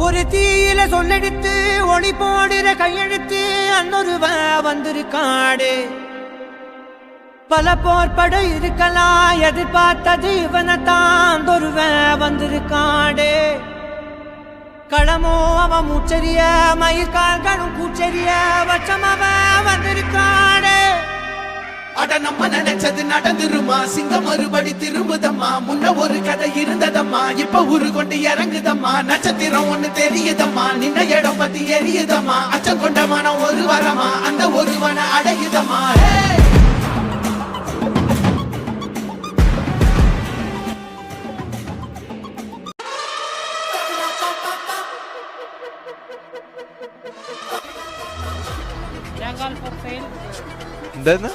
ஒரு தீயில சொல்லெடுத்து ஒளி போடுற கையெழுத்து அன்னொருவன் வந்திருக்காடு. பல போர்பட இருக்கலாம் எதிர்பார்த்தது இவனைத்தான் ஒருவன் வந்திருக்காடு. களமோ அவன் மூச்சரிய மயிர்கால்களும் கூச்சரிய வச்சம் அவன் வந்திருக்காடு. அட நம்ம நினைச்சது நடந்துருமா, சிங்கம் மறுபடி திரும்புதம்மா. முன்ன ஒரு கதை இருந்ததம்மா, இப்ப ஊரு கொண்டு இறங்குதம்மா. நட்சத்திரம் ஒண்ணு தெரியுதம்மா, நின்ன இடம் பத்தி எரியுதம்மா. அச்சம் கொண்ட மனம் ஒரு வரமா, அந்த ஒருவனை அடையுதம்மா. എന്തായിരുന്നു